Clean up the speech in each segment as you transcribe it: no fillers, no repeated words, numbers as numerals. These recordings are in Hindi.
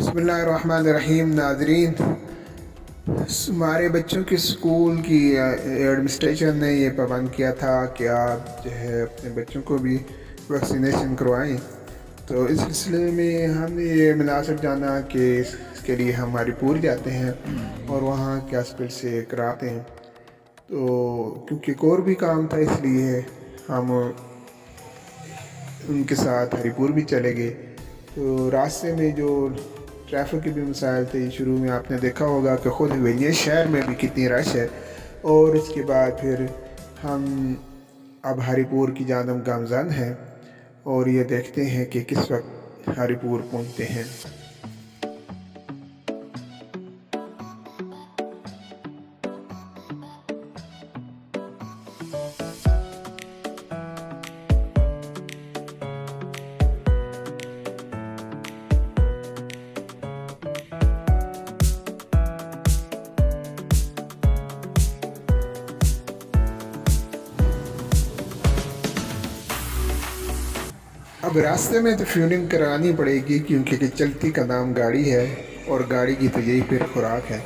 बिस्मिल्लाहिर्रहमानिर्रहीम। नाज़रीन, हमारे बच्चों के स्कूल की एडमिनिस्ट्रेशन ने ये पाबंद किया था कि आप जो है अपने बच्चों को भी वैक्सीनेशन करवाएं। तो इस सिलसिले में हमने ये मुनासिब जाना कि इसके लिए हम हरिपुर जाते हैं और वहाँ के हॉस्पिटल से कराते हैं। तो क्योंकि एक और भी काम था, इसलिए हम उनके साथ हरिपुर भी चले गए। तो रास्ते में जो ट्रैफिक के भी मसाइल थे, शुरू में आपने देखा होगा कि ख़ुद हवेलिया शहर में भी कितनी रश है। और इसके बाद फिर हम अब हरिपुर की जानब गामज़न हैं और ये देखते हैं कि किस वक्त हरिपुर पहुंचते हैं। अब रास्ते में तो फ्यूलिंग करानी पड़ेगी, क्योंकि चलती का नाम गाड़ी है और गाड़ी की तो यही फिर खुराक है।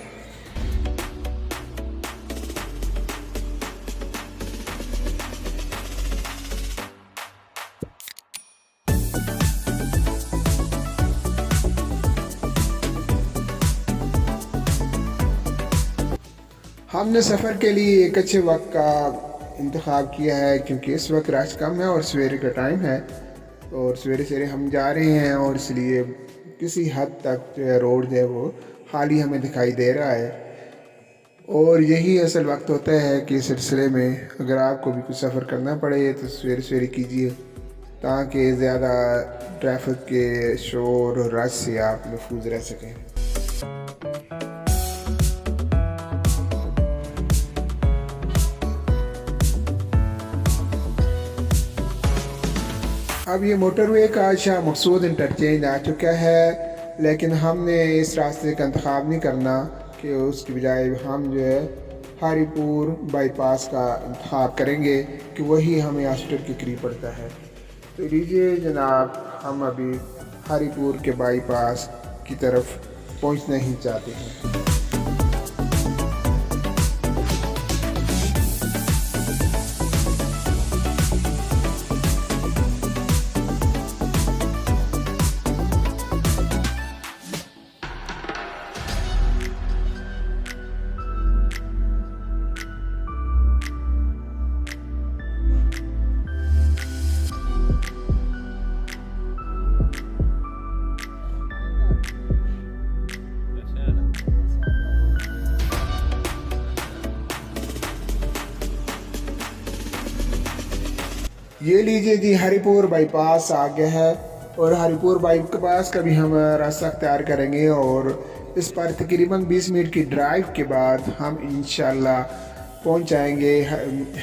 हमने सफ़र के लिए एक अच्छे वक्त का इंतखाब किया है, क्योंकि इस वक्त रश कम है और सवेरे का टाइम है और सवेरे सवेरे हम जा रहे हैं और इसलिए किसी हद तक जो है रोड जो है वो खाली हमें दिखाई दे रहा है। और यही असल वक्त होता है कि इस सिलसिले में अगर आपको भी कुछ सफ़र करना पड़े तो सवेरे सवेरे कीजिए, ताकि ज़्यादा ट्रैफिक के शोर और रश से आप महफूज रह सकें। अब ये मोटरवे का शाह मकसूद इंटरचेंज आ चुका है, लेकिन हमने इस रास्ते का इंतखाब नहीं करना कि उसकी बजाय हम जो है हरिपुर बाईपास का इंतखाब करेंगे कि वही हमें हॉस्पिटल के करीब पड़ता है। तो लीजिए जनाब, हम अभी हरिपुर के बाईपास की तरफ पहुंचना ही चाहते हैं। ये लीजिए जी, हरिपुर बाईपास आ गया है और हरिपुर बाईपास का भी हम रास्ता अख्तियार करेंगे और इस पर तकरीबन 20 मिनट की ड्राइव के बाद हम इंशाल्लाह पहुंच जाएंगे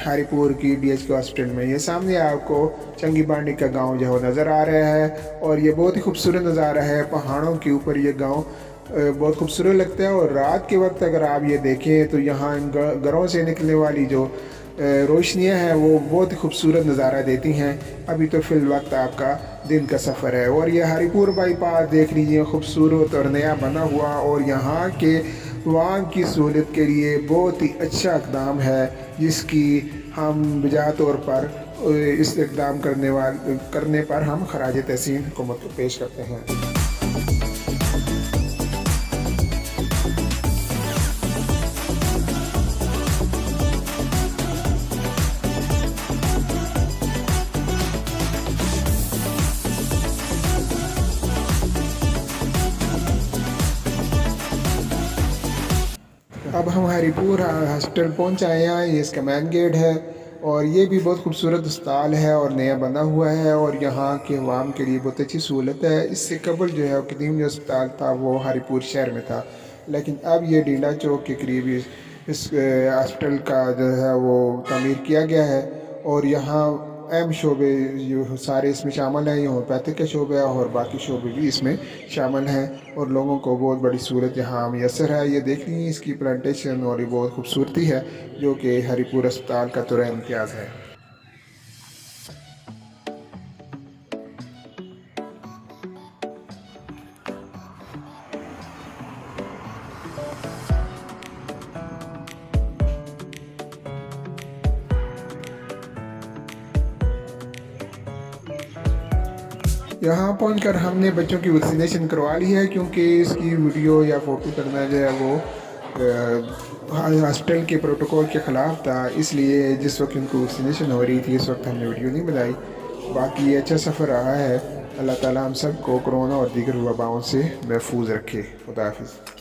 हरिपुर की DHK हॉस्पिटल में। ये सामने आपको चंगी बांडी का गांव जो है नज़र आ रहा है और ये बहुत ही खूबसूरत नज़ारा है। पहाड़ों के ऊपर ये गांव बहुत खूबसूरत लगता है और रात के वक्त अगर आप ये देखें तो यहाँ घरों से निकलने वाली जो रोशनियाँ हैं वो बहुत ही खूबसूरत नज़ारा देती हैं। अभी तो फिल वक्त आपका दिन का सफ़र है और ये हरिपुर बाईपास देख लीजिए, खूबसूरत और नया बना हुआ और यहाँ के वहाँ की सहूलत के लिए बहुत ही अच्छा इक़दाम है, जिसकी हम बजा तौर पर इस इक़दाम करने पर हम खराज तहसीन हुकूमत को पेश करते हैं। अब हम हरिपुर हॉस्पिटल पहुंच आए हैं। ये इसका मेन गेट है और ये भी बहुत खूबसूरत अस्पताल है और नया बना हुआ है और यहाँ के अवाम के लिए बहुत अच्छी सहूलत है। इससे कबल जो है कदीम जो अस्पताल था वो हरिपुर शहर में था, लेकिन अब ये डीला चौक के करीब इस हॉस्पिटल का जो है वो तामीर किया गया है और यहाँ अहम शोबे जो सारे इसमें शामिल हैं। ये होम्योपैथिक के शोबे और बाकी शोबे भी इसमें शामिल हैं और लोगों को बहुत बड़ी सूरत यहाँ मैसर है। ये देख लीजिए इसकी प्लांटेशन और ये बहुत खूबसूरती है, जो कि हरिपुर अस्पताल का तुरा इम्तियाज़ है। यहाँ पहुंचकर हमने बच्चों की वैक्सीनेशन करवा ली है, क्योंकि इसकी वीडियो या फ़ोटो करना जो है वो हॉस्पिटल के प्रोटोकॉल के ख़िलाफ़ था, इसलिए जिस वक्त उनको वैक्सीनेशन हो रही थी इस वक्त हमने वीडियो नहीं बनाई। बाकी ये अच्छा सफ़र रहा है। अल्लाह ताला हम सब को कोरोना और दीगर वबाओं से महफूज रखे। खुदा हाफिज़।